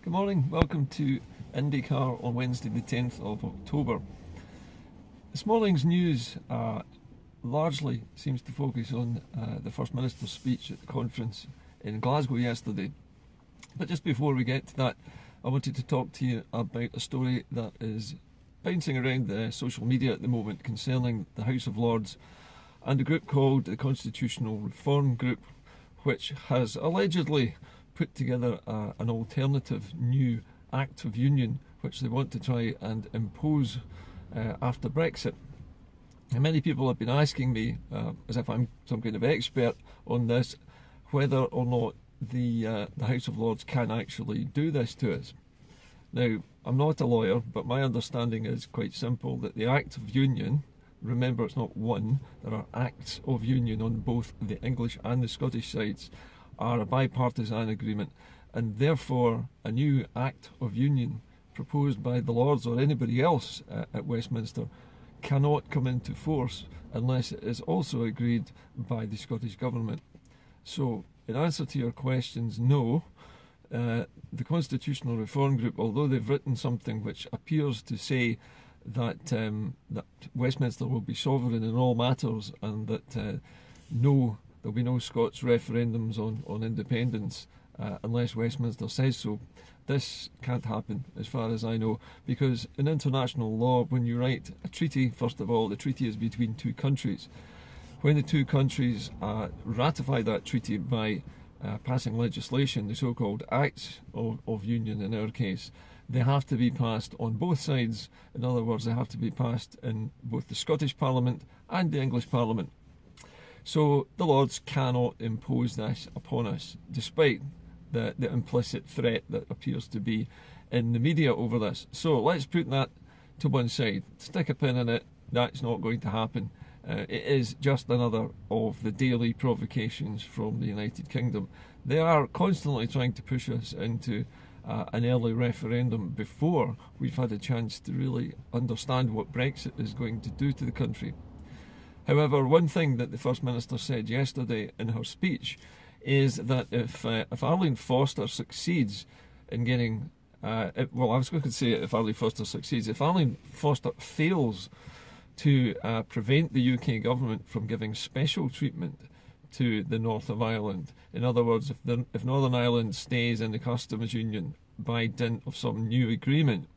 Good morning, welcome to Indycar on Wednesday the 10th of October. This morning's news largely seems to focus on the First Minister's speech at the conference in Glasgow yesterday. But just before we get to that, I wanted to talk to you about a story that is bouncing around the social media at the moment concerning the House of Lords and a group called the Constitutional Reform Group, which has allegedly put together an alternative new Act of Union which they want to try and impose after Brexit. And many people have been asking me, as if I'm some kind of expert on this, whether or not the House of Lords can actually do this to us. Now, I'm not a lawyer, but my understanding is quite simple, that the Act of Union, remember it's not one, there are Acts of Union on both the English and the Scottish sides, are a bipartisan agreement, and therefore a new Act of Union proposed by the Lords or anybody else at Westminster cannot come into force unless it is also agreed by the Scottish Government. So, in answer to your questions, no. The Constitutional Reform Group, although they've written something which appears to say that that Westminster will be sovereign in all matters and that there'll be no Scots referendums on independence unless Westminster says so. This can't happen, as far as I know, because in international law, when you write a treaty, first of all, the treaty is between two countries. When the two countries ratify that treaty by passing legislation, the so-called Acts of Union in our case, they have to be passed on both sides. In other words, they have to be passed in both the Scottish Parliament and the English Parliament. So the Lords cannot impose this upon us, despite the implicit threat that appears to be in the media over this. So let's put that to one side. Stick a pin in it. That's not going to happen. It is just another of the daily provocations from the United Kingdom. They are constantly trying to push us into an early referendum before we've had a chance to really understand what Brexit is going to do to the country. However, one thing that the First Minister said yesterday in her speech is that if Arlene Foster succeeds in getting, if Arlene Foster succeeds, if Arlene Foster fails to prevent the UK government from giving special treatment to the north of Ireland, in other words, if Northern Ireland stays in the customs union by dint of some new agreement,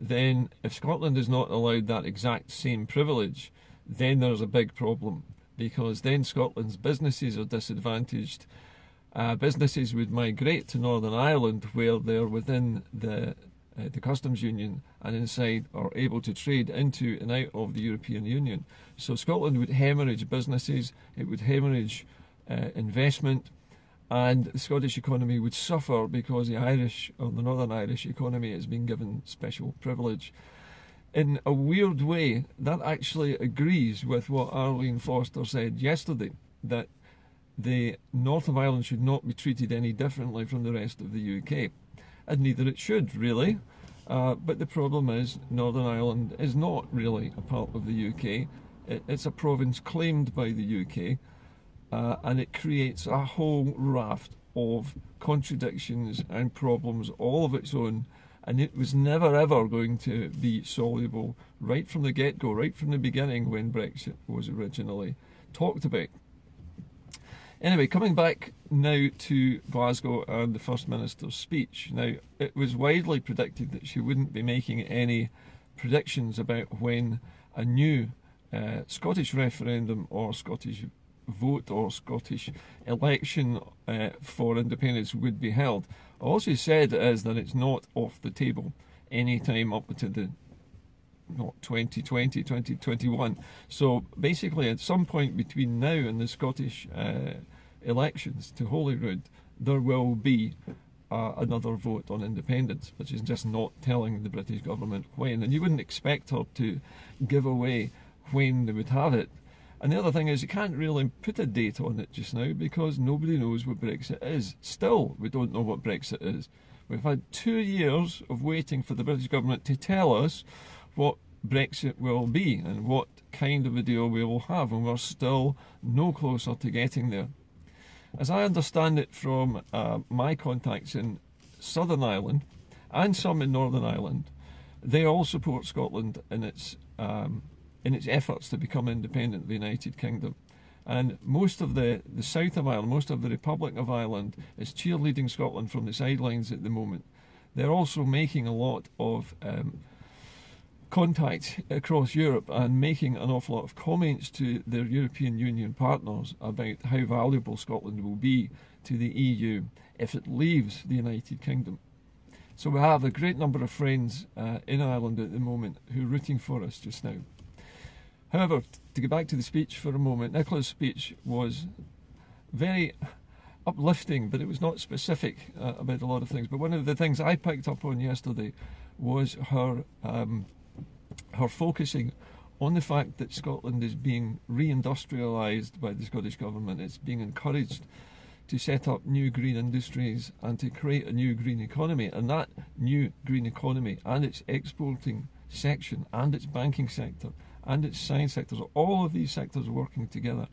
then if Scotland is not allowed that exact same privilege, then there's a big problem, because then Scotland's businesses are disadvantaged. Businesses would migrate to Northern Ireland where they're within the customs union and inside are able to trade into and out of the European Union. So Scotland would hemorrhage businesses, it would hemorrhage investment, and the Scottish economy would suffer because the Irish, or the Northern Irish economy, has been given special privilege. In a weird way, that actually agrees with what Arlene Foster said yesterday, that the north of Ireland should not be treated any differently from the rest of the UK. And neither it should, really. But the problem is, Northern Ireland is not really a part of the UK. It's a province claimed by the UK, and it creates a whole raft of contradictions and problems all of its own. And it was never ever going to be soluble right from the get-go, right from the beginning when Brexit was originally talked about. Anyway, coming back now to Glasgow and the First Minister's speech. Now, it was widely predicted that she wouldn't be making any predictions about when a new Scottish referendum or Scottish vote or Scottish election for independence would be held. All she said is that it's not off the table any time up to the 2020, 2021. So basically at some point between now and the Scottish elections to Holyrood, there will be another vote on independence, which is just not telling the British government when. And you wouldn't expect her to give away when they would have it. And the other thing is, you can't really put a date on it just now because nobody knows what Brexit is. Still, we don't know what Brexit is. We've had 2 years of waiting for the British government to tell us what Brexit will be and what kind of a deal we will have, and we're still no closer to getting there. As I understand it from my contacts in Southern Ireland and some in Northern Ireland, they all support Scotland in its efforts to become independent of the United Kingdom. And most of the south of Ireland, most of the Republic of Ireland, is cheerleading Scotland from the sidelines at the moment. They're also making a lot of contact across Europe and making an awful lot of comments to their European Union partners about how valuable Scotland will be to the EU if it leaves the United Kingdom. So we have a great number of friends in Ireland at the moment who are rooting for us just now. However, to get back to the speech for a moment, Nicola's speech was very uplifting, but it was not specific about a lot of things. But one of the things I picked up on yesterday was her focusing on the fact that Scotland is being re-industrialised by the Scottish Government. It's being encouraged to set up new green industries and to create a new green economy. And that new green economy and its exporting section and its banking sector and its science sectors, all of these sectors working together,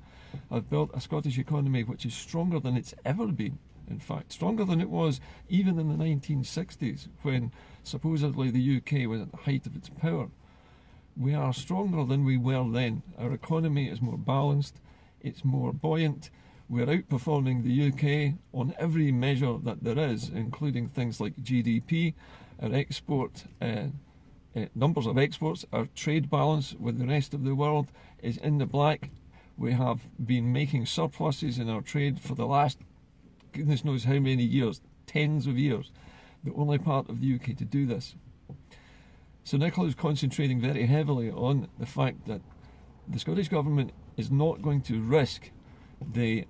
have built a Scottish economy which is stronger than it's ever been. In fact, stronger than it was even in the 1960s, when supposedly the UK was at the height of its power. We are stronger than we were then. Our economy is more balanced, it's more buoyant. We're outperforming the UK on every measure that there is, including things like GDP, our export, numbers of exports, our trade balance with the rest of the world is in the black. We have been making surpluses in our trade for the last goodness knows how many years, tens of years, the only part of the UK to do this. So Nicola is concentrating very heavily on the fact that the Scottish Government is not going to risk the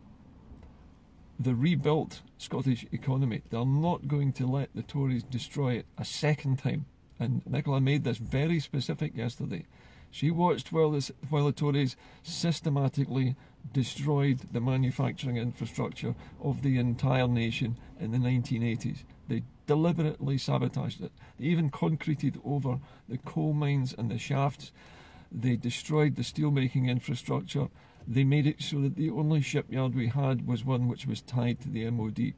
rebuilt Scottish economy. They're not going to let the Tories destroy it a second time. And Nicola made this very specific yesterday. She watched while the Tories systematically destroyed the manufacturing infrastructure of the entire nation in the 1980s. They deliberately sabotaged it. They even concreted over the coal mines and the shafts. They destroyed the steelmaking infrastructure. They made it so that the only shipyard we had was one which was tied to the MOD.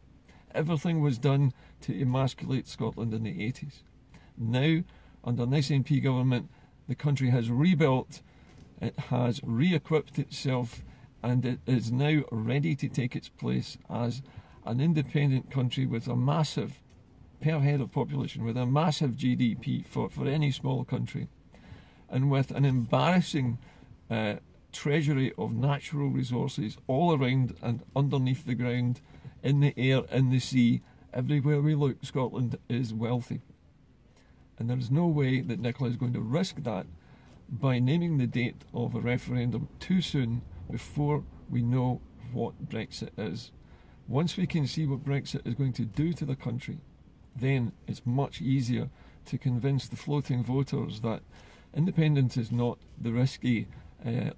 Everything was done to emasculate Scotland in the 80s. Now, under an SNP government, the country has rebuilt, it has re-equipped itself, and it is now ready to take its place as an independent country with a massive, per head of population, with a massive GDP for any small country, and with an embarrassing treasury of natural resources all around and underneath the ground, in the air, in the sea. Everywhere we look, Scotland is wealthy. And there is no way that Nicola is going to risk that by naming the date of a referendum too soon before we know what Brexit is. Once we can see what Brexit is going to do to the country, then it's much easier to convince the floating voters that independence is not the risky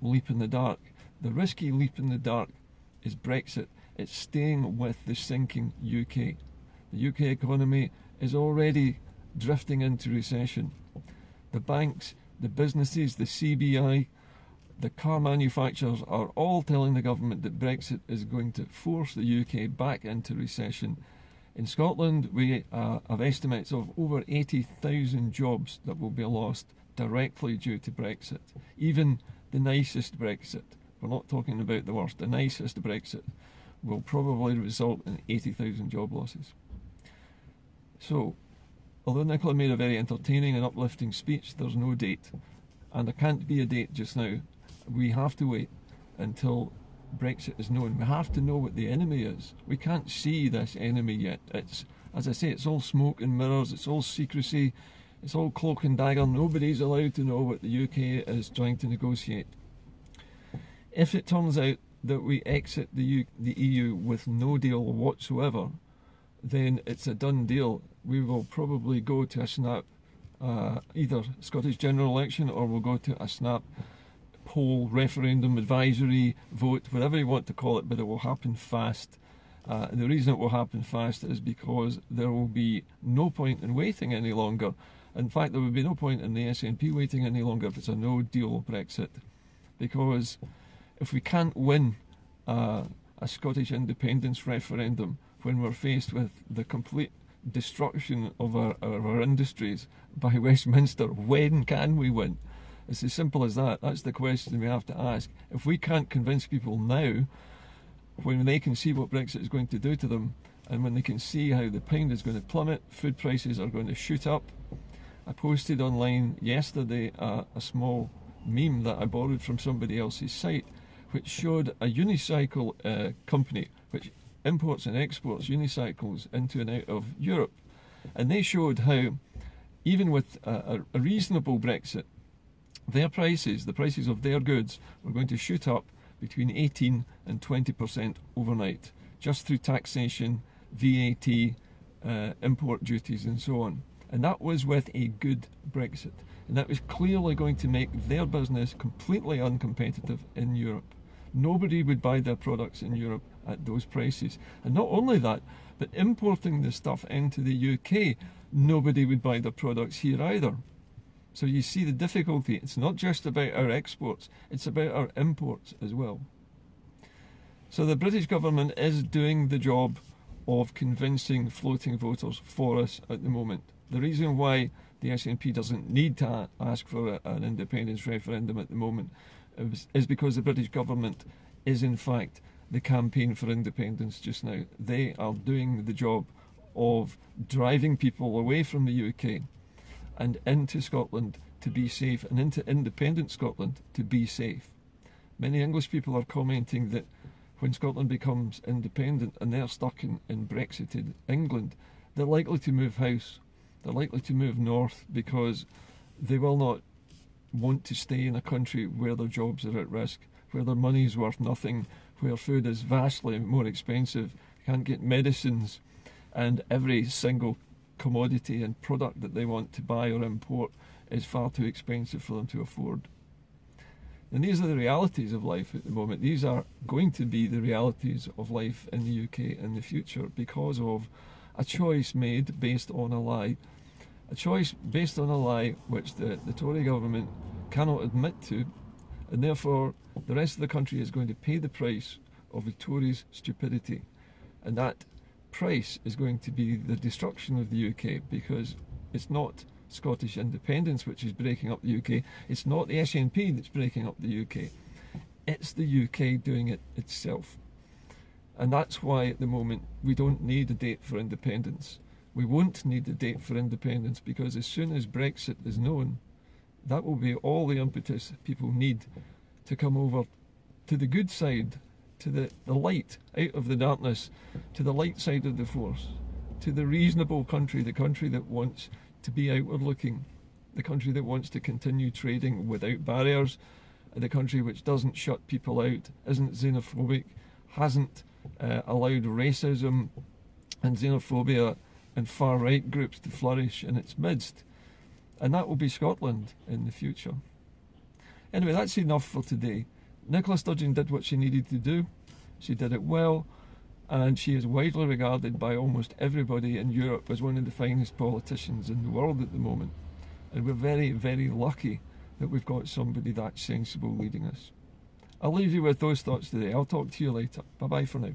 leap in the dark. The risky leap in the dark is Brexit. It's staying with the sinking UK. The UK economy is already drifting into recession. The banks, the businesses, the CBI, the car manufacturers are all telling the government that Brexit is going to force the UK back into recession. In Scotland, we have estimates of over 80,000 jobs that will be lost directly due to Brexit. Even the nicest Brexit, we're not talking about the worst, the nicest Brexit will probably result in 80,000 job losses. So, although Nicola made a very entertaining and uplifting speech, there's no date. And there can't be a date just now. We have to wait until Brexit is known. We have to know what the enemy is. We can't see this enemy yet. It's, as I say, it's all smoke and mirrors, it's all secrecy, it's all cloak and dagger. Nobody's allowed to know what the UK is trying to negotiate. If it turns out that we exit the EU with no deal whatsoever, then it's a done deal. We will probably go to a snap, either Scottish general election, or we'll go to a snap poll, referendum, advisory vote, whatever you want to call it, but it will happen fast. The reason it will happen fast is because there will be no point in waiting any longer. In fact, there will be no point in the SNP waiting any longer if it's a no-deal Brexit. Because if we can't win a Scottish independence referendum when we're faced with the complete destruction of our industries by Westminster. When can we win? It's as simple as that. That's the question we have to ask. If we can't convince people now, when they can see what Brexit is going to do to them, and when they can see how the pound is going to plummet, food prices are going to shoot up. I posted online yesterday a small meme that I borrowed from somebody else's site, which showed a unicycle company which imports and exports unicycles into and out of Europe. And they showed how, even with a reasonable Brexit, their prices, the prices of their goods, were going to shoot up between 18 and 20% overnight, just through taxation, VAT, import duties and so on. And that was with a good Brexit. And that was clearly going to make their business completely uncompetitive in Europe. Nobody would buy their products in Europe at those prices. And not only that, but importing the stuff into the UK, nobody would buy their products here either. So you see the difficulty. It's not just about our exports, it's about our imports as well. So the British government is doing the job of convincing floating voters for us at the moment. The reason why the SNP doesn't need to ask for an independence referendum at the moment is because the British government is in fact the campaign for independence just now. They are doing the job of driving people away from the UK and into Scotland to be safe, and into independent Scotland to be safe. Many English people are commenting that when Scotland becomes independent and they're stuck in Brexited England, they're likely to move house. They're likely to move north because they will not want to stay in a country where their jobs are at risk, where their money is worth nothing, where food is vastly more expensive, can't get medicines, and every single commodity and product that they want to buy or import is far too expensive for them to afford. And these are the realities of life at the moment. These are going to be the realities of life in the UK in the future because of a choice made based on a lie. A choice based on a lie which the Tory government cannot admit to, and therefore the rest of the country is going to pay the price of the Tories' stupidity. And that price is going to be the destruction of the UK, because it's not Scottish independence which is breaking up the UK, it's not the SNP that's breaking up the UK, it's the UK doing it itself. And that's why at the moment we don't need a date for independence. We won't need a date for independence, because as soon as Brexit is known, that will be all the impetus people need to come over to the good side, to the light, out of the darkness, to the light side of the force, to the reasonable country, the country that wants to be outward looking, the country that wants to continue trading without barriers, the country which doesn't shut people out, isn't xenophobic, hasn't allowed racism and xenophobia and far-right groups to flourish in its midst. And that will be Scotland in the future. Anyway, that's enough for today. Nicola Sturgeon did what she needed to do. She did it well, and she is widely regarded by almost everybody in Europe as one of the finest politicians in the world at the moment. And we're very, very lucky that we've got somebody that sensible leading us. I'll leave you with those thoughts today. I'll talk to you later. Bye-bye for now.